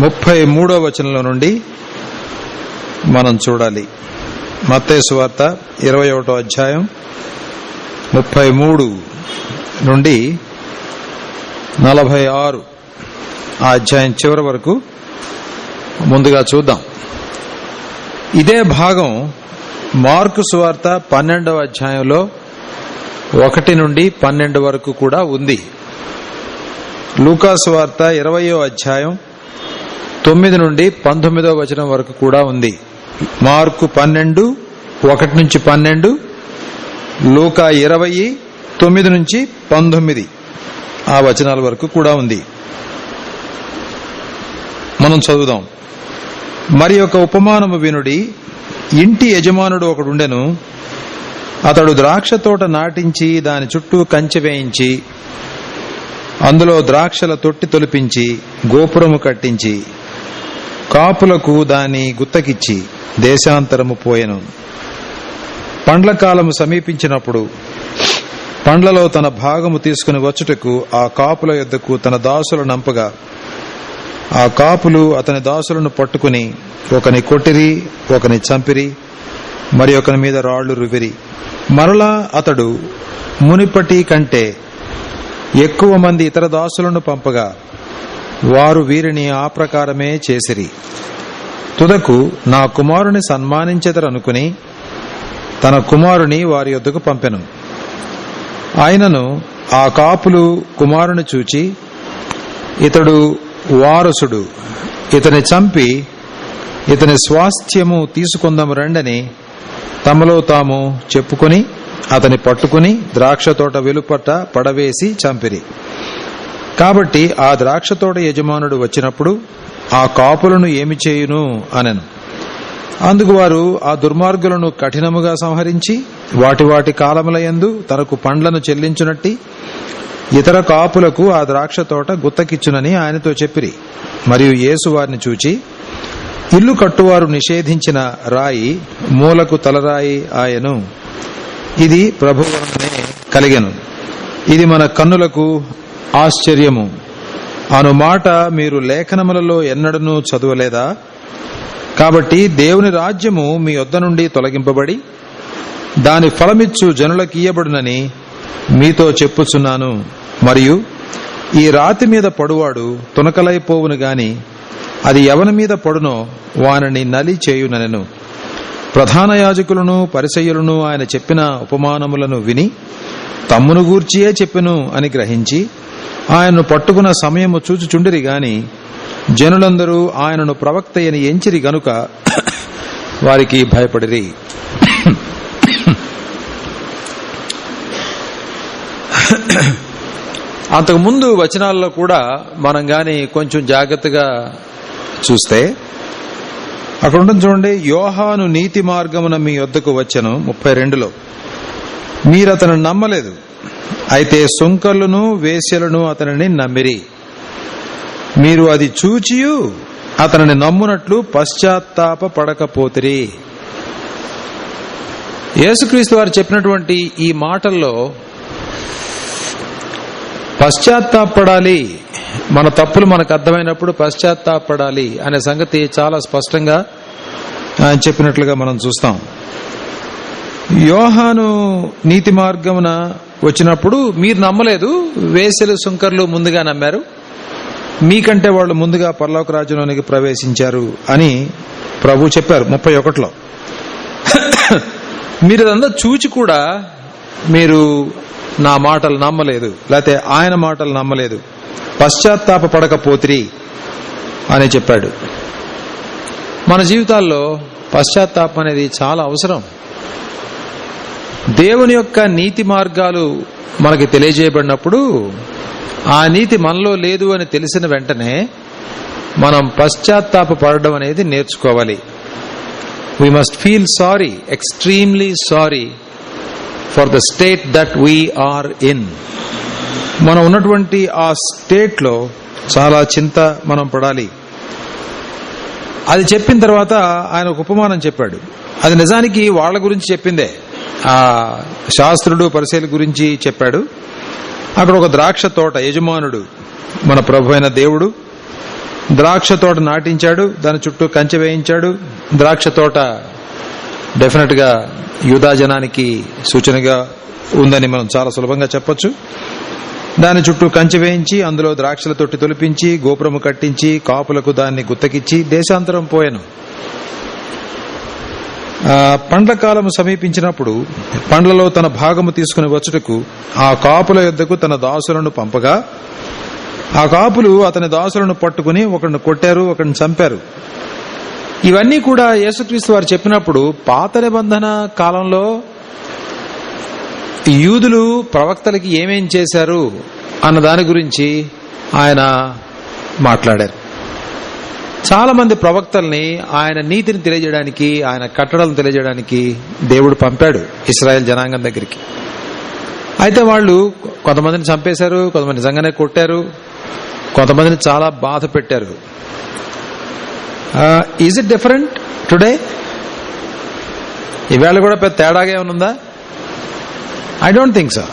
33వ వచనంలో నుండి మనం చూడాలి. మత్తయి సువార్త 21వ అధ్యాయం 33 నుండి 46 ఆ అధ్యాయం చివరి వరకు ముందుగా చూద్దాం. ఇదే భాగం మార్కు సువార్త 12వ అధ్యాయంలో 1 నుండి 12 వరకు కూడా ఉంది. లూకా సువార్త 20వ అధ్యాయం 9 నుండి 19వ వచనం వరకు కూడా ఉంది. మార్కు 12 1 నుంచి 12, లూకా 20 9 నుంచి 19 ఆ వచనాల వరకు కూడా ఉంది. మనం చదువుదాం. మరి ఒక ఉపమానము వినుడి. ఇంటి యజమానుడు ఒకడుండెను. అతడు ద్రాక్ష తోట నాటించి దాని చుట్టూ కంచె వేయించి అందులో ద్రాక్షల తొట్టి తొలిపించి గోపురము కట్టించి కాపులకు దాని గుత్తకిచ్చి దేశాంతరము పోయెను. పండ్ల కాలము సమీపించినప్పుడు పండ్లలో తన భాగము తీసుకుని వచ్చుటకు ఆ కాపుల యొద్దకు తన దాసులు నంపగా ఆ కాపులు అతని దాసులను పట్టుకుని ఒకని కొట్టిరి, ఒకని చంపిరి, మరి ఒకని మీద రాళ్లు రువిరి. మరలా అతడు మునిపటి కంటే ఎక్కువ మంది ఇతర దాసులను పంపగా వారు వీరిని ఆ ప్రకారమే చేసిరి. తుదకు నా కుమారుని సన్మానించెదరనుకుని తన కుమారుని వారి యొద్దకు పంపెను. ఆయనను ఆ కాపులు కుమారుని చూచి, ఇతడు వారసుడు, ఇతని చంపి ఇతని స్వాస్థ్యము తీసుకుందాము రండని తమలో తాము చెప్పుకొని అతని పట్టుకుని ద్రాక్ష తోట వెలుపట పడవేసి చంపిరి. కాబట్టి ఆ ద్రాక్ష తోట యజమానుడు వచ్చినప్పుడు ఆ కాపులను ఏమి చేయును అనెను. అందుకు వారు ఆ దుర్మార్గులను కఠినముగా సంహరించి వాటి వాటి కాలములయందు తనకు పండ్లను చెల్లించునట్టి ఇతర కాపులకు ఆ ద్రాక్ష తోట గుత్తకిచ్చునని ఆయనతో చెప్పిరి. మరియు యేసు వారిని చూచి, ఇల్లు కట్టువారు నిషేధించిన రాయి మూలకు తలరాయి ఆయను. ఇది ప్రభువలనే కలిగెను. ఇది మన కన్నులకు ఆశ్చర్యము అను మాట మీరు లేఖనములలో ఎన్నడనూ చదువలేదా? కాబట్టి దేవుని రాజ్యము మీ యొద్ద నుండి తొలగింపబడి దాని ఫలమిచ్చు జనులకియ్యబడునని మీతో చెప్పుచున్నాను. మరియు ఈ రాతి మీద పడువాడు తునకలైపోవును గాని అది ఎవని మీద పడునో వానిని నలి చేయుననెను. ప్రధాన యాజకులను పరిసయ్యులను ఆయన చెప్పిన ఉపమానములను విని తమ్మును గూర్చియే చెప్పెను అని గ్రహించి ఆయన్ను పట్టుకున్న సమయము చూచుచుండిరి గాని జనులందరూ ఆయనను ప్రవక్తయని ఎంచిరి గనుక వారికి భయపడిరి. అంతకుముందు వచనాల్లో కూడా మనం గాని కొంచెం జాగ్రత్తగా చూస్తే అక్కడ ఉంటుంది చూడండి. యోహాను నీతి మార్గమున మీ యొద్దకు వచ్చెను 32లో. మీరతను నమ్మలేదు, అయితే సుంకర్లను వేశ్యలను అతనిని నమ్మిరి. మీరు అది చూచియు అతనిని నమ్మునట్లు పశ్చాత్తాప పడకపోతిరి. యేసుక్రీస్తు వారు చెప్పినటువంటి ఈ మాటల్లో పశ్చాత్తాపడాలి, మన తప్పులు మనకు అర్థమైనప్పుడు పశ్చాత్తాపడాలి అనే సంగతి చాలా స్పష్టంగా ఆయన చెప్పినట్లుగా మనం చూస్తాం. యోహాను నీతి మార్గమున వచ్చినప్పుడు మీరు నమ్మలేదు, వేశ్యలు సుంకర్లు ముందుగా నమ్మారు, మీకంటే వాళ్ళు ముందుగా పరలోక రాజ్యంలోనికి ప్రవేశించారు అని ప్రభు చెప్పారు 31లో. మీరు అదంతా చూచి కూడా మీరు నా మాటలు నమ్మలేదు, లేకపోతే ఆయన మాటలు నమ్మలేదు, పశ్చాత్తాప పడకపోతిరి అని చెప్పాడు. మన జీవితాల్లో పశ్చాత్తాపం అనేది చాలా అవసరం. దేవుని యొక్క నీతి మార్గాలు మనకి తెలియజేయబడినప్పుడు ఆ నీతి మనలో లేదు అని తెలిసిన వెంటనే మనం పశ్చాత్తాప పడడం అనేది నేర్చుకోవాలి. We must feel sorry, extremely sorry for the state that we are in. మనం ఉన్నటువంటి ఆ స్టేట్ లో చాలా చింత మనం పడాలి. అది చెప్పిన తర్వాత ఆయన ఒక ఉపమానం చెప్పాడు. అది నిజానికి వాళ్ళ గురించి చెప్పిందే, ఆ శాస్త్రుడు పరిసయ్యుల గురించి చెప్పాడు. అక్కడ ఒక ద్రాక్ష తోట యజమానుడు మన ప్రభు అయిన దేవుడు ద్రాక్ష తోట నాటించాడు, దాని చుట్టూ కంచె వేయించాడు. ద్రాక్ష తోట డెఫినెట్ గా యూదా జనానికి సూచనగా ఉందని మనం చాలా సులభంగా చెప్పొచ్చు. దాని చుట్టూ కంచె వేయించి అందులో ద్రాక్షల తొట్టి తొలిపించి గోపురము కట్టించి కాపులకు దాన్ని గుత్తకిచ్చి దేశాంతరం పోయాను. పండ్ల కాలము సమీపించినప్పుడు పండ్లలో తన భాగము తీసుకుని వచ్చుటకు ఆ కాపుల యొద్దకు తన దాసులను పంపగా ఆ కాపులు అతని దాసులను పట్టుకుని ఒకరిని కొట్టారు, ఒకరిని చంపారు. ఇవన్నీ కూడా యేసుక్రీస్తు వారు చెప్పినప్పుడు పాత నిబంధన కాలంలో యూదులు ప్రవక్తలకి ఏమేం చేశారు అన్న దాని గురించి ఆయన మాట్లాడారు. చాలా మంది ప్రవక్తల్ని ఆయన నీతిని తెలియజేయడానికి, ఆయన కట్టడలను తెలియజేయడానికి దేవుడు పంపాడు ఇశ్రాయేల్ జనాంగం దగ్గరికి. అయితే వాళ్ళు కొంతమందిని చంపేశారు, కొంతమంది నిజంగానే కొట్టారు, కొంతమందిని చాలా బాధ పెట్టారు. Is it different today? ఈవేళ కూడా పెద్ద తేడాగా ఏమనుందా? I don't think so.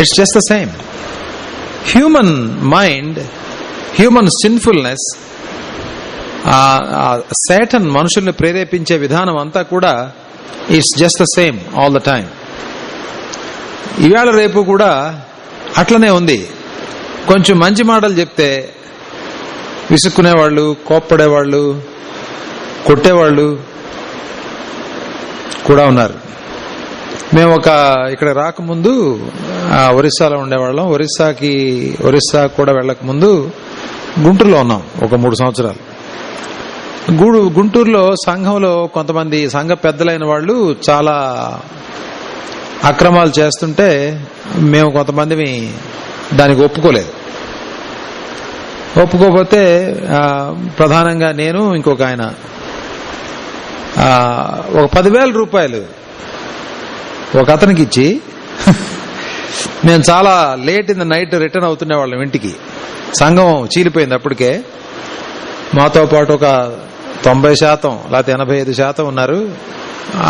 It's just the same. Human mind, human sinfulness, Satan మనుషుల్ని ప్రేరేపించే విధానం అంతా కూడా it's just the same all the time. ఇవాళ రేపు కూడా అట్లనే ఉంది. కొంచెం మంచి మాటలు చెప్తే విసుక్కునేవాళ్ళు, కోప్పడేవాళ్ళు, కొట్టేవాళ్ళు కూడా ఉన్నారు. మేము ఇక్కడ రాకముందు ఒరిస్సాలో ఉండేవాళ్ళం. ఒరిస్సా కూడా వెళ్ళక ముందు గుంటూరులో ఉన్నాం ఒక 3 సంవత్సరాలు. గుంటూరులో సంఘంలో కొంతమంది సంఘ పెద్దలైన వాళ్ళు చాలా అక్రమాలు చేస్తుంటే మేము కొంతమంది దానికి ఒప్పుకోకపోతే ప్రధానంగా నేను ఇంకొక ఆయన ఒక 10,000 రూపాయలు ఒక అతనికి ఇచ్చి మేము చాలా late in the night return అవుతున్న వాళ్ళం ఇంటికి. సంఘం చీలిపోయింది అప్పటికే. మాతో పాటు ఒక 90% లేకపోతే 85% ఉన్నారు.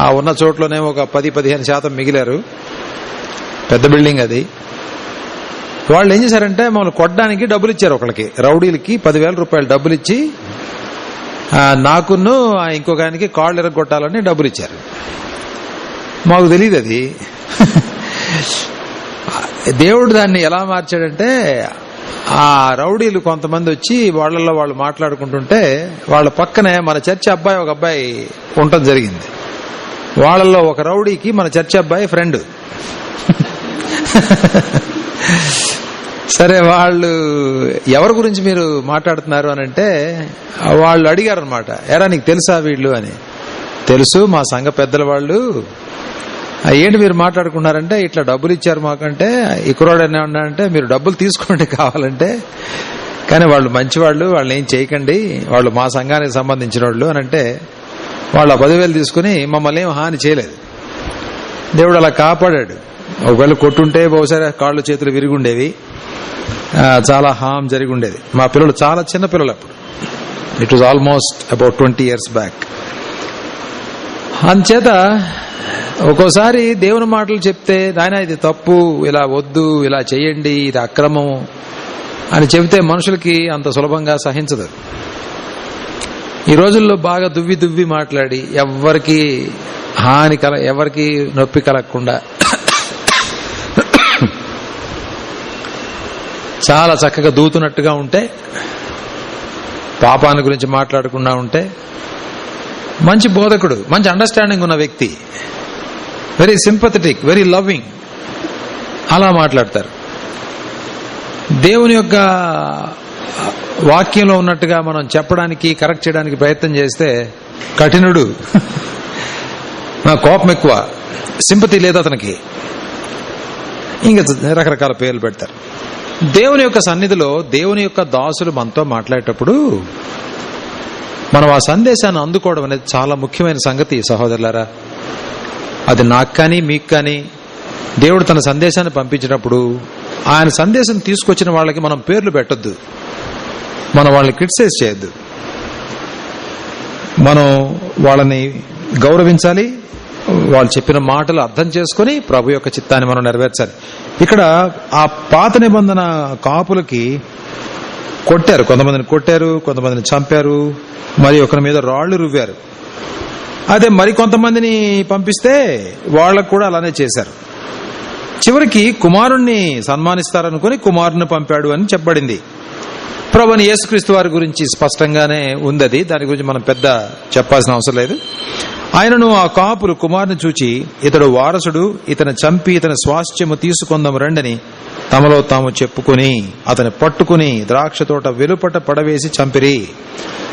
ఆ ఉన్న చోట్లోనే ఒక 10-15% మిగిలారు. పెద్ద బిల్డింగ్ అది. వాళ్ళు ఏం చేశారంటే మమ్మల్ని కొట్టడానికి డబ్బులు ఇచ్చారు. ఒకళ్ళకి రౌడీలకి 10,000 రూపాయలు డబ్బులు ఇచ్చి నాకును ఇంకొక ఆయనకి కాళ్ళు ఎరగొట్టాలని డబ్బులు ఇచ్చారు. మాకు తెలియదు అది. దేవుడు దాన్ని ఎలా మార్చాడంటే ఆ రౌడీలు కొంతమంది వచ్చి వాళ్ళల్లో వాళ్ళు మాట్లాడుకుంటుంటే వాళ్ళ పక్కనే మన చర్చి అబ్బాయి ఒక అబ్బాయి ఉండటం జరిగింది. వాళ్ళల్లో ఒక రౌడీకి మన చర్చి అబ్బాయి ఫ్రెండ్. సరే, వాళ్ళు ఎవరి గురించి మీరు మాట్లాడుతున్నారు అని అంటే వాళ్ళు అడిగారు అనమాట, ఎరా నీకు తెలుసా వీళ్ళు అని. తెలుసు, మా సంఘ పెద్దల వాళ్ళు. ఏంటి మీరు మాట్లాడుకున్నారంటే ఇట్లా డబ్బులు ఇచ్చారు మాకంటే. ఇక్కడోడు ఏమన్నాడంటే మీరు డబ్బులు తీసుకోండి కావాలంటే, కానీ వాళ్ళు మంచివాళ్ళు, వాళ్ళని ఏం చేయకండి, వాళ్ళు మా సంఘానికి సంబంధించిన వాళ్ళు అని అంటే వాళ్ళు 10,000 తీసుకుని మమ్మల్ని ఏం హాని చేయలేదు. దేవుడు అలా కాపాడాడు. ఒకవేళ కొట్టుంటే బహుశా కాళ్ళు చేతులు విరిగుండేవి, చాలా హామ్ జరిగి ఉండేది. మా పిల్లలు చాలా చిన్న పిల్లలు అప్పుడు. It was almost about 20 years back. అందుచేత ఒక్కోసారి దేవుని మాటలు చెప్తే నాయన ఇది తప్పు, ఇలా వద్దు, ఇలా చేయండి, ఇది అక్రమం అని చెబితే మనుషులకి అంత సులభంగా సహించదు. ఈ రోజుల్లో బాగా దువ్వి మాట్లాడి ఎవరికి ఎవరికి నొప్పి కలగకుండా చాలా చక్కగా దూతున్నట్టుగా ఉంటే, పాపాన్ని గురించి మాట్లాడకుండా ఉంటే, మంచి బోధకుడు, మంచి అండర్స్టాండింగ్ ఉన్న వ్యక్తి, వెరీ సింపథెటిక్, వెరీ లవ్వింగ్, అలా మాట్లాడతారు. దేవుని యొక్క వాక్యంలో ఉన్నట్టుగా మనం చెప్పడానికి, కరెక్ట్ చేయడానికి ప్రయత్నం చేస్తే కఠినుడు, నా కోపం ఎక్కువ, సింపతి లేదు అతనికి, ఇంకా రకరకాల పేర్లు పెడతారు. దేవుని యొక్క సన్నిధిలో దేవుని యొక్క దాసులు మనతో మాట్లాడేటప్పుడు మనం ఆ సందేశాన్ని అందుకోవడం అనేది చాలా ముఖ్యమైన సంగతి సహోదరులారా. అది నాకు కానీ మీకు కానీ దేవుడు తన సందేశాన్ని పంపించినప్పుడు ఆయన సందేశం తీసుకొచ్చిన వాళ్ళకి మనం పేర్లు పెట్టొద్దు, మనం వాళ్ళని క్రిటిసైజ్ చేయొద్దు. మనం వాళ్ళని గౌరవించాలి, వాళ్ళు చెప్పిన మాటలు అర్థం చేసుకుని ప్రభు యొక్క చిత్తాన్ని మనం నెరవేర్చాలి. ఇక్కడ ఆ పాత నిబంధన కాపులకి కొట్టారు, కొంతమందిని కొట్టారు, కొంతమందిని చంపారు, మరి ఒకరి మీద రాళ్లు రువ్వారు. అదే మరి కొంతమందిని పంపిస్తే వాళ్ళకు కూడా అలానే చేశారు. చివరికి కుమారుణ్ణి సన్మానిస్తారనుకుని కుమారుని పంపాడు అని చెప్పబడింది. ప్రభువైన యేసుక్రీస్తు వారి గురించి స్పష్టంగానే ఉంది అది, దాని గురించి మనం పెద్ద చెప్పాల్సిన అవసరం లేదు. ఆయనను ఆ కాపులు కుమారుని చూచి, ఇతడు వారసుడు, ఇతను చంపి ఇతని స్వాస్థ్యము తీసుకొందాం రండని తమలో తాము చెప్పుకుని అతని పట్టుకుని ద్రాక్ష తోట వెలుపట పడవేసి చంపిరి.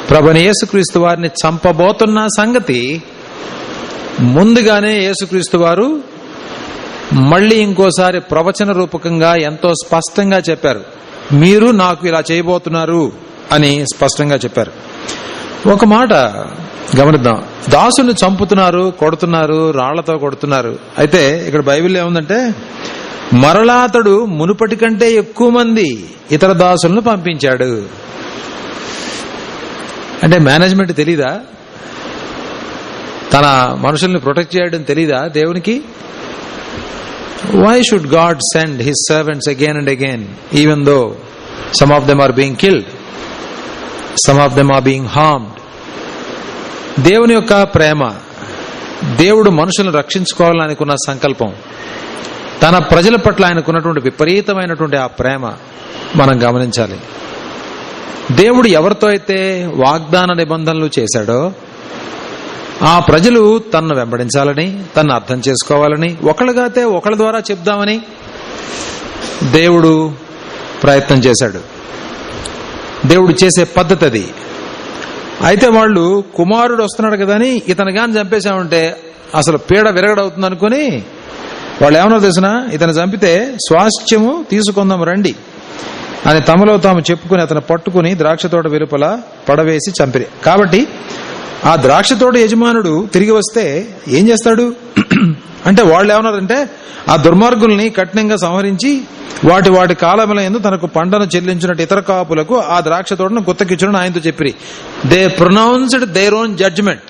ప్రభువైన యేసుక్రీస్తు వారిని చంపబోతున్న సంగతి ముందుగానే యేసుక్రీస్తు వారు మళ్ళీ ఇంకోసారి ప్రవచన రూపకంగా ఎంతో స్పష్టంగా చెప్పారు. మీరు నాకు ఇలా చేయబోతున్నారు అని స్పష్టంగా చెప్పారు. ఒక మాట గమనిద్దాం. దాసుని చంపుతున్నారు, కొడుతున్నారు, రాళ్లతో కొడుతున్నారు. అయితే ఇక్కడ బైబిల్లో ఏముందంటే, మరలా అతడు మునుపటి కంటే ఎక్కువ మంది ఇతర దాసులను పంపించాడు. అంటే మేనేజ్మెంట్ తెలీదా? తన మనుషుల్ని ప్రొటెక్ట్ చేయడం తెలీదా దేవునికి? Why should God send his servants again and again, even though some of them are being killed, some of them are being harmed? దేవుని యొక్క ప్రేమ, దేవుడు మనుషులను రక్షించుకోవాలని అనుకున్న సంకల్పం, తన ప్రజల పట్ల ఆయనకున్నటువంటి విపరీతమైనటువంటి ఆ ప్రేమ మనం గమనించాలి. దేవుడు ఎవరితో అయితే వాగ్దాన నిబంధనలు చేశాడో ఆ ప్రజలు తన్ను వెంబడించాలని, తన్ను అర్థం చేసుకోవాలని, ఒకళ్ళుగాతే ఒకళ్ళ ద్వారా చెప్దామని దేవుడు ప్రయత్నం చేశాడు. దేవుడు చేసే పద్ధతి అది. అయితే వాళ్ళు కుమారుడు వస్తున్నాడు కదా అని ఇతను గాని చంపేశామంటే అసలు పీడ విరగడవుతుంది అనుకుని వాళ్ళు ఏమన్నా తెలిసిన, ఇతను చంపితే స్వాస్థ్యము తీసుకుందాం రండి అని తమలో తాము చెప్పుకుని అతను పట్టుకుని ద్రాక్ష తోట వెలుపల పడవేసి చంపిరి. కాబట్టి ఆ ద్రాక్ష తోట యజమానుడు తిరిగి వస్తే ఏం చేస్తాడు అంటే, వాళ్ళు ఏమన్నారంటే ఆ దుర్మార్గుల్ని కఠినంగా సంహరించి వాటి వాటి కాలముల యందు తనకు పంటను చెల్లించినట్టు ఇతర కాపులకు ఆ ద్రాక్ష తోటను గుత్తకిచ్చునని ఆయనతో చెప్పిరి. They pronounced their own judgement.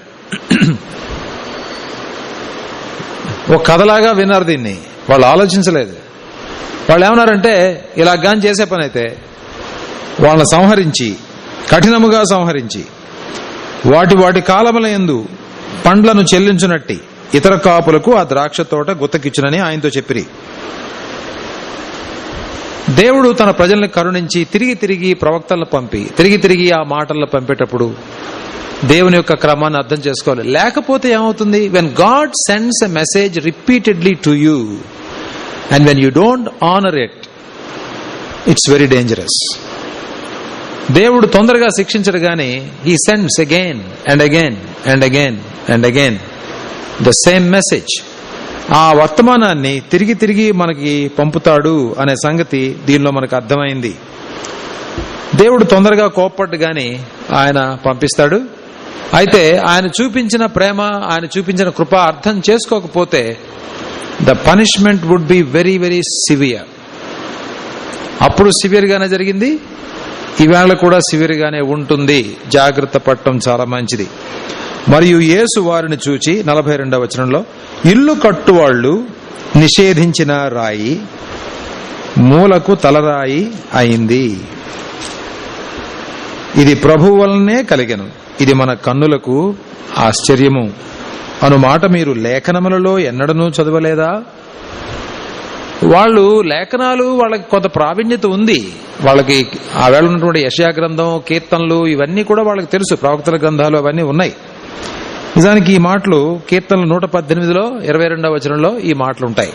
ఒక కథలాగా విన్నారు దీన్ని, వాళ్ళు ఆలోచించలేదు. వాళ్ళు ఏమన్నారంటే, ఇలా గాని చేసే పని అయితే వాళ్ళని సంహరించి, కఠినముగా సంహరించి వాటి వాటి కాలముల యందు పండ్లను చెల్లించునట్టి ఇతర కాపులకు ఆ ద్రాక్ష తోట గుత్తకిచ్చునని ఆయనతో చెప్పిరి. దేవుడు తన ప్రజల్ని కరుణించి తిరిగి తిరిగి ప్రవక్తలను పంపి తిరిగి తిరిగి ఆ మాటలను పంపేటప్పుడు దేవుని యొక్క క్రమాన్ని అర్థం చేసుకోవాలి. లేకపోతే ఏమవుతుంది? When God sends a message repeatedly to you and when you don't honour it, it's very dangerous. దేవుడు తొందరగా శిక్షించడు గాని he sends again and again and again and again the same message. ఆ వర్తమానాన్ని తిరిగి తిరిగి మనకి పంపుతాడు అనే సంగతి దీనిలో మనకు అర్థమైంది. దేవుడు తొందరగా కోప్పట్టు గాని ఆయన పంపిస్తాడు. అయితే ఆయన చూపించిన ప్రేమ, ఆయన చూపించిన కృప అర్థం చేసుకోకపోతే the punishment would be very very severe. అప్పుడు సివియర్ గానే జరిగింది, ఈవేళ కూడా సివియర్ గానే ఉంటుంది. జాగ్రత్త పడటం చాలా మంచిది. మరియు యేసు వారిని చూచి 42వ వచనంలో, ఇల్లు కట్టువాళ్లు నిషేధించిన రాయి మూలకు తలరాయి అయింది. ఇది ప్రభువు వలనే కలిగెను, ఇది మన కన్నులకు ఆశ్చర్యము అను మాట మీరు లేఖనములలో ఎన్నడనూ చదవలేదా? వాళ్ళు లేఖనాలు వాళ్ళకి కొంత ప్రావీణ్యత ఉంది. వాళ్ళకి ఆ వేళ ఉన్నటువంటి యెషయా గ్రంథం, కీర్తనలు ఇవన్నీ కూడా వాళ్ళకి తెలుసు. ప్రవక్తల గ్రంథాలు అవన్నీ ఉన్నాయి. నిజానికి ఈ మాటలు కీర్తనలు 118లో 22వ వచనంలో ఈ మాటలు ఉంటాయి.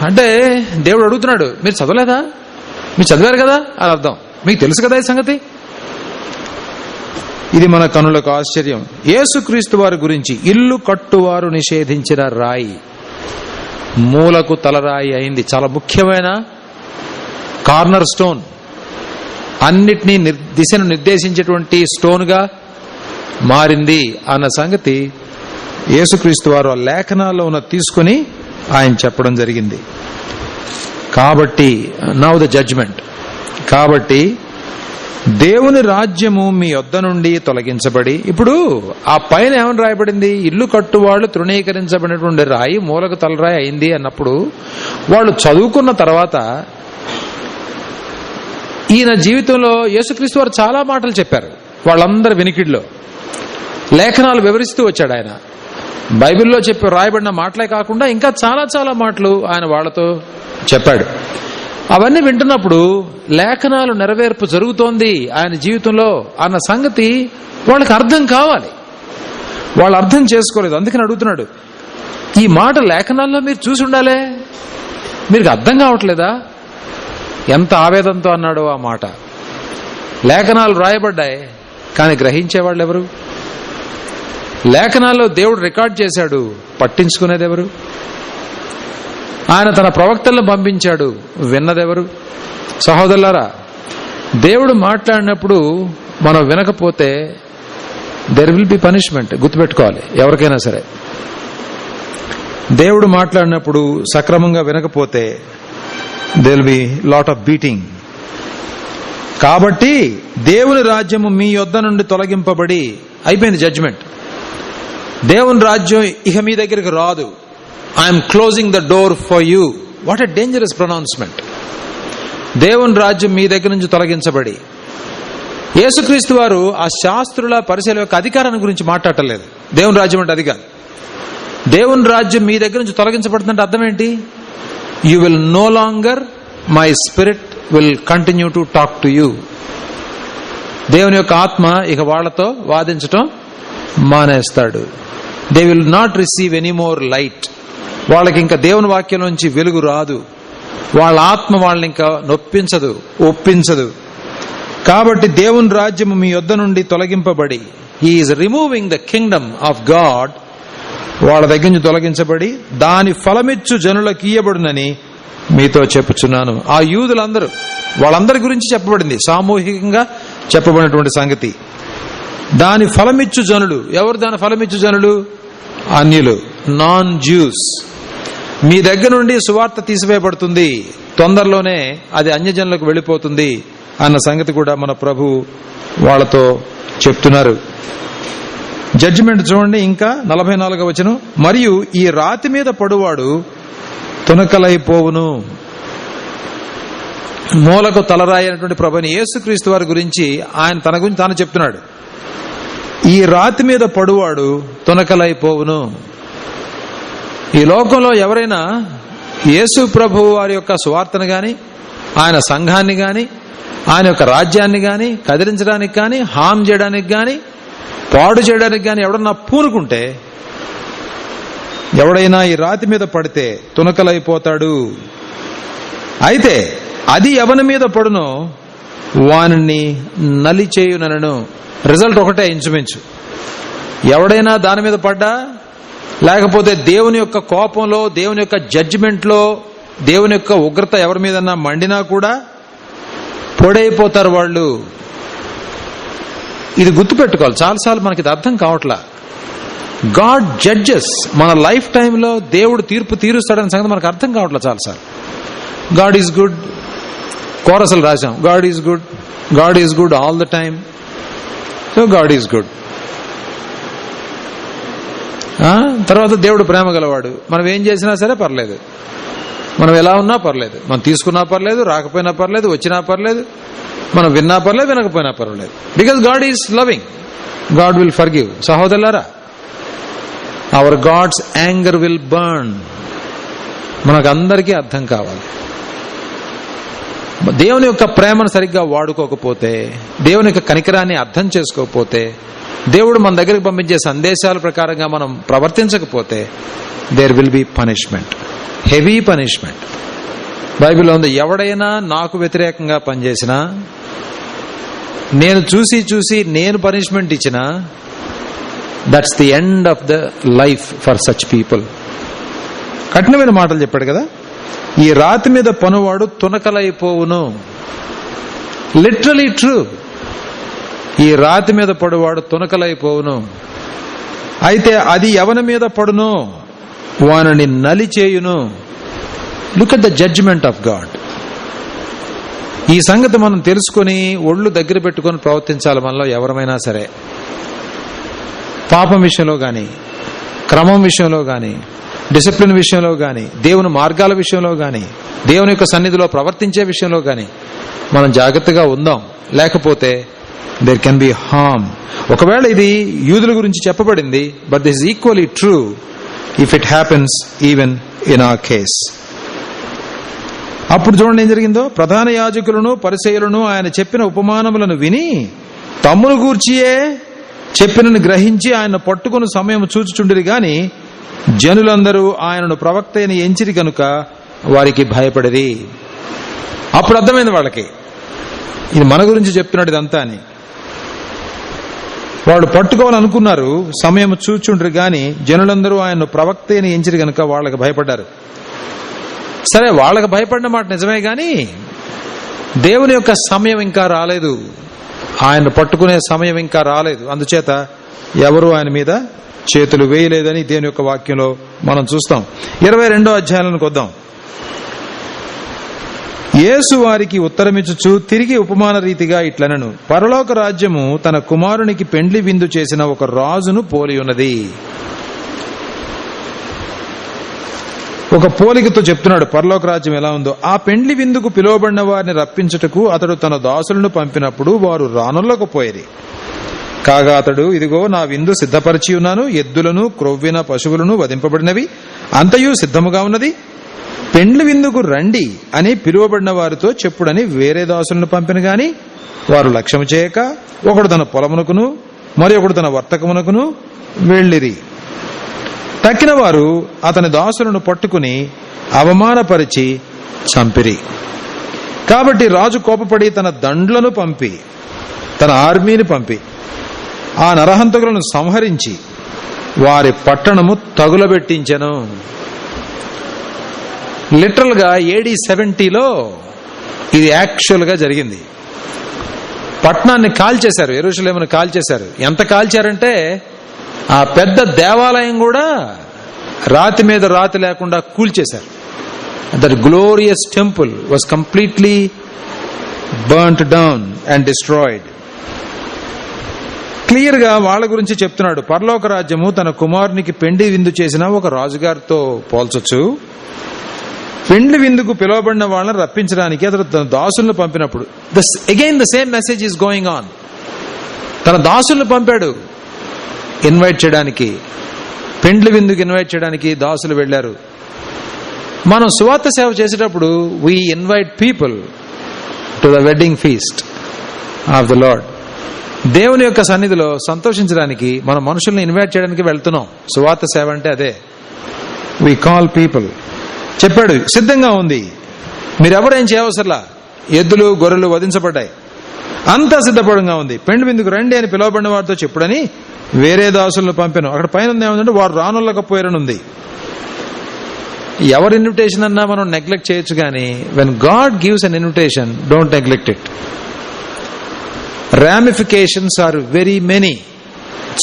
అంటే దేవుడు అడుగుతున్నాడు, మీరు చదవలేదా? మీరు చదివారు కదా అని అర్థం. మీకు తెలుసు కదా ఈ సంగతి. ఇది మన కన్నులకు ఆశ్చర్యం. యేసుక్రీస్తు వారి గురించి ఇల్లు కట్టువారు నిషేధించిన రాయి మూలకు తలరాయి అయింది. చాలా ముఖ్యమైన కార్నర్ స్టోన్, అన్నిటినీ దిశను నిర్దేశించేటువంటి స్టోన్ గా మారింది అన్న సంగతి యేసుక్రీస్తు వారు లేఖనాల్లో ఉన్న తీసుకుని ఆయన చెప్పడం జరిగింది. కాబట్టి నౌ ద జడ్జ్మెంట్. కాబట్టి దేవుని రాజ్యము మీ యొద్ద నుండి తొలగించబడి, ఇప్పుడు ఆ పైన ఏమని రాయబడింది? ఇల్లు కట్టువాళ్ళు తృణీకరించబడినటువంటి రాయి మూలకు తలరాయి అయింది అన్నప్పుడు వాళ్ళు చదువుకున్న తర్వాత ఈయన జీవితంలో యేసుక్రీస్తు వారు చాలా మాటలు చెప్పారు వాళ్ళందరి వినికిడిలో. లేఖనాలు వివరిస్తూ వచ్చాడు ఆయన. బైబిల్లో రాయబడిన మాటలే కాకుండా ఇంకా చాలా చాలా మాటలు ఆయన వాళ్ళతో చెప్పాడు. అవన్నీ వింటున్నప్పుడు లేఖనాలు నెరవేర్పు జరుగుతోంది ఆయన జీవితంలో అన్న సంగతి వాళ్ళకి అర్థం కావాలి. వాళ్ళు అర్థం చేసుకోలేదు. అందుకని అడుగుతున్నాడు, ఈ మాట లేఖనాల్లో మీరు చూసి ఉండాలే, మీకు అర్థం కావట్లేదా? ఎంత ఆవేదనతో అన్నాడో ఆ మాట. లేఖనాలు రాయబడ్డాయి, కానీ గ్రహించేవాళ్ళు ఎవరు? లేఖనాల్లో దేవుడు రికార్డ్ చేశాడు, పట్టించుకునేది ఎవరు? ఆయన తన ప్రవక్తలను పంపించాడు, విన్నదెవరు? సహోదరులారా, దేవుడు మాట్లాడినప్పుడు మనం వినకపోతే దెర్ విల్ బి పనిష్మెంట్. గుర్తుపెట్టుకోవాలి ఎవరికైనా సరే. దేవుడు మాట్లాడినప్పుడు సక్రమంగా వినకపోతే there will be lot of beating. కాబట్టి దేవుని రాజ్యము మీ యొద్ద నుండి తొలగింపబడి అయిపోయింది జడ్జిమెంట్. దేవుని రాజ్యం ఇక మీ దగ్గరికి రాదు. I'm closing the door for you. What a dangerous pronouncement. దేవుని రాజ్యం మీ దగ్గర నుంచి తొలగించబడి. యేసుక్రీస్తు వారు ఆ శాస్త్రుల పరిశీలన యొక్క అధికారాన్ని గురించి మాట్లాడలేదు. దేవుని రాజ్యం అంటే అది కాదు. దేవుని రాజ్యం మీ దగ్గర నుంచి తొలగించబడుతుందంటే అర్థం ఏంటి? You will no longer, my spirit will continue to talk to you. దేవుని యొక్క ఆత్మ ఇక వాళ్లతో వాదించటం మానేస్తాడు. They will not receive any more light. వాళ్ళకి ఇంకా దేవుని వాక్యం నుంచి వెలుగు రాదు. వాళ్ళ ఆత్మ వాళ్ళని ఇంకా నొప్పించదు, ఒప్పించదు. కాబట్టి దేవుని రాజ్యము మీ యొద్ద నుండి తొలగింపబడి, he's removing the kingdom of God, వాళ్ళ దగ్గర నుంచి తొలగించబడి దాని ఫలమిచ్చు జనులకు ఇయ్యబడునని మీతో చెప్పుచున్నాను. ఆ యూదులందరూ, వాళ్ళందరి గురించి చెప్పబడింది, సామూహికంగా చెప్పబడినటువంటి సంగతి. దాని ఫలమిచ్చు జనులు ఎవరు? దాని ఫలమిచ్చు జనులు అన్యులు, నాన్ జ్యూస్. మీ దగ్గర నుండి సువార్త తీసివేయబడుతుంది, తొందరలోనే అది అన్యజనులకు వెళ్ళిపోతుంది అన్న సంగతి కూడా మన ప్రభు వాళ్ళతో చెప్తున్నారు. జడ్జిమెంట్ చూడండి ఇంకా 44వ వచనం. మరియు ఈ రాతి మీద పడువాడు తునకలైపోవును. మూలకు తలరాయి అయినటువంటి ప్రభుని యేసుక్రీస్తు వారి గురించి ఆయన తన గురించి తాను చెప్తున్నాడు. ఈ రాతి మీద పడువాడు తునకలైపోవును. ఈ లోకంలో ఎవరైనా యేసు ప్రభు వారి యొక్క సువార్తను గాని, ఆయన సంఘాన్ని గాని, ఆయన యొక్క రాజ్యాన్ని గాని కదిలించడానికి గాని, హామ్ చేయడానికి గాని, పాడు చేయడానికి గాని ఎవడన్నా పూనుకుంటే, ఎవడైనా ఈ రాతి మీద పడితే తునకలైపోతాడు. అయితే అది ఎవని మీద పడునో వానిని నలిచేయునను. రిజల్ట్ ఒకటే ఇంచుమించు. ఎవడైనా దాని మీద పడ్డా, లేకపోతే దేవుని యొక్క కోపంలో, దేవుని యొక్క జడ్జిమెంట్లో, దేవుని యొక్క ఉగ్రత ఎవరి మీదన్నా మండినా కూడా పొడైపోతారు వాళ్ళు. ఇది గుర్తుపెట్టుకోవాలి. చాలాసార్లు మనకి ఇది అర్థం కావట్లా. God judges. మన లైఫ్ టైంలో దేవుడు తీర్పు తీరుస్తాడనే సంగతి మనకు అర్థం కావట్లా చాలాసార్లు. గాడ్ ఈజ్ గుడ్, కోరసలు రాశాం. God is good, God is good all the time. So God is good. తర్వాత దేవుడు ప్రేమ గలవాడు. మనం ఏం చేసినా సరే పర్లేదు, మనం ఎలా ఉన్నా పర్లేదు, మనం తీసుకున్నా పర్లేదు, రాకపోయినా పర్లేదు, వచ్చినా పర్లేదు, మనం విన్నా పర్లేదు, వినకపోయినా పర్లేదు. Because God is loving, God will forgive. సహోదరులారా, our God's anger will burn. మనకు అందరికీ అర్థం కావాలి. దేవుని యొక్క ప్రేమను సరిగ్గా వాడుకోకపోతే, దేవుని యొక్క కనికరాన్ని అర్థం చేసుకోకపోతే, దేవుడు మన దగ్గరికి పంపించే సందేశాల ప్రకారంగా మనం ప్రవర్తించకపోతే there will be punishment, heavy punishment. బైబిల్లో ఉంది, ఎవడైనా నాకు వ్యతిరేకంగా పనిచేసినా, నేను చూసి నేను పనిష్మెంట్ ఇచ్చినా, that's the end of the life for such people. కఠినమైన మాటలు చెప్పాడు కదా. ఈ రాతి మీద పనువాడు తునకలైపోవును. Literally true. ఈ రాతి మీద పడువాడు తునకలైపోవును. అయితే అది ఎవరి మీద పడునో వానిని నలిచేయును. Look at the judgement of God. ఈ సంగతి మనం తెలుసుకుని ఒళ్ళు దగ్గర పెట్టుకుని ప్రవర్తించాలి. మనలో ఎవరమైనా సరే పాపం విషయంలో గాని, క్రమం విషయంలో గాని, డిసిప్లిన్ విషయంలో గాని, దేవుని మార్గాల విషయంలో గాని, దేవుని యొక్క సన్నిధిలో ప్రవర్తించే విషయంలో గాని మనం జాగ్రత్తగా ఉందాం, లేకపోతే దేర్ కెన్ బి హార్మ్. ఒకవేళ ఇది యూదుల గురించి చెప్పబడింది, but this is equally true if it happens even in our case. అప్పుడు చూడండి ఏం జరిగిందో. ప్రధాన యాజకులను పరిసయ్యులను ఆయన చెప్పిన ఉపమానములను విని తమ్మును గూర్చియే చెప్పినని గ్రహించి ఆయన పట్టుకుని సమయం చూచుచుండిరి గాని జనులందరూ ఆయనను ప్రవక్త అని ఎంచిరి కనుక వారికి భయపడిరి. అప్పుడు అర్థమైంది వాళ్ళకి, ఇది మన గురించి చెప్తున్నాడు ఇదంతా అని. వాళ్ళు పట్టుకోవాలనుకున్నారు, సమయం చూచుండ్రు గాని జనులందరూ ఆయన్ను ప్రవక్త అని ఎంచిరి కనుక వాళ్ళకి భయపడ్డారు. సరే, వాళ్ళకి భయపడిన మాట నిజమే గాని దేవుని యొక్క సమయం ఇంకా రాలేదు, ఆయన పట్టుకునే సమయం ఇంకా రాలేదు. అందుచేత ఎవరు ఆయన మీద చేతులు వేయలేదని దేవుని యొక్క వాక్యంలో మనం చూస్తాం. 22వ అధ్యాయానికి వద్దాం. యేసు వారికి ఉత్తరమిచ్చుచు తిరిగి ఉపమాన రీతిగా ఇట్లనెను, పరలోక రాజ్యము తన కుమారునికి పెండ్లి విందు చేసిన ఒక రాజును పోలి ఉన్నది. ఒక పోలికతో చెప్తున్నాడు పరలోక రాజ్యం ఎలా ఉందో. ఆ పెండ్లి విందుకు పిలువబడిన వారిని రప్పించుటకు అతడు తన దాసులను పంపినప్పుడు వారు రానుల్లకపోయేది. కాగా అతడు, ఇదిగో నా విందు సిద్ధపరిచి ఉన్నాను, ఎద్దులను క్రొవ్విన పశువులను వధింపబడినవి అంతయు సిద్ధముగా ఉన్నది, పెండ్లి విందుకు రండి అని పిలువబడిన వారితో చెప్పుడని వేరే దాసులను పంపిన గాని వారు లక్ష్యము చేయక ఒకడు తన పొలమునకును మరి ఒకడు తన వర్తకమునకును వెళ్ళిరి. తక్కిన వారు అతని దాసులను పట్టుకుని అవమానపరిచి చంపిరి. కాబట్టి రాజు కోపపడి తన దండ్లను పంపి, తన ఆర్మీని పంపి ఆ నరహంతకులను సంహరించి వారి పట్టణము తగులబెట్టించెను. లిటరల్ గా AD 70లో ఇది యాక్చువల్ గా జరిగింది. పట్టణాన్ని కాల్చేశారు, యెరూషలేమును కాల్చేశారు. ఎంత కాల్చారంటే ఆ పెద్ద దేవాలయం కూడా రాతి మీద రాతి లేకుండా కూల్చేశారు. That glorious temple was completely burnt down and destroyed. Clear గా వాళ్ళ గురించి చెప్తున్నాడు. పరలోక రాజ్యము తన కుమారునికి పెండ్లి విందు చేసిన ఒక రాజుగారితో పోల్చొచ్చు. పెండ్లి విందుకు పిలువబడిన వాళ్ళని రప్పించడానికి అతడు తన దాసులను పంపినప్పుడు again the same message is going on. తన దాసులను పంపాడు ఇన్వైట్ చేయడానికి, పెండ్లి విందుకు ఇన్వైట్ చేయడానికి దాసులు వెళ్లారు. మనం సువార్త సేవ చేసేటప్పుడు we invite people to the wedding feast of the lord. దేవుని యొక్క సన్నిధిలో సంతోషించడానికి మనం మనుషుల్ని ఇన్వైట్ చేయడానికి వెళ్తున్నాం. సువార్త సేవ అంటే అదే. We call people. చెప్పాడు, సిద్ధంగా ఉంది, మీరెవరేం చేయవసరలా, ఎద్దులు గొర్రెలు వధించబడ్డాయి, అంతా సిద్ధపడంగా ఉంది, పెండ్లి విందుకు రండి అని పిలువబడిన వారితో చెప్పుడని వేరే దాసులను పంపాను. అక్కడ పైన ఏముందంటే వారు రానుల్లకపోయారనుంది. ఎవరి ఇన్విటేషన్ అన్నా మనం నెగ్లెక్ట్ చేయొచ్చు, కానీ when God gives an invitation don't neglect it. Ramifications are very many.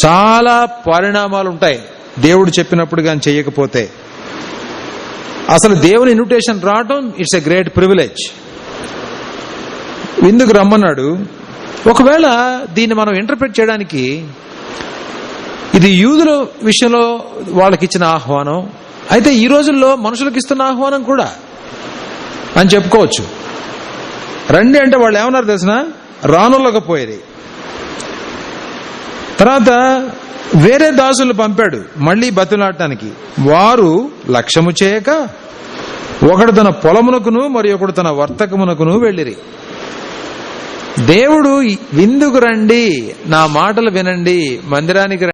చాలా పరిణామాలు ఉంటాయి దేవుడు చెప్పినప్పుడు కానీ చేయకపోతే. అసలు దేవుని ఇన్విటేషన్ రావటం ఇట్స్ ఎ గ్రేట్ ప్రివిలేజ్. విందుకు రమ్మన్నాడు. ఒకవేళ దీన్ని మనం ఇంటర్ప్రిట్ చేయడానికి ఇది యూదుల విషయంలో వాళ్ళకి ఇచ్చిన ఆహ్వానం అయితే ఈ రోజుల్లో మనుషులకు ఇస్తున్న ఆహ్వానం కూడా అని చెప్పుకోవచ్చు. రండి అంటే వాళ్ళు ఏమన్నారు తెలిసిన, రానుల్లకపోయేది. తర్వాత వేరే దాసులు పంపాడు మళ్లీ బతిలాడటానికి. వారు లక్ష్యము చేయక ఒకడు తన పొలమునకును మరి ఒకడు తన వర్తకమునకును వెళ్ళిరి. దేవుడు విందుకు రండి, నా మాటలు వినండి, మందిరానికి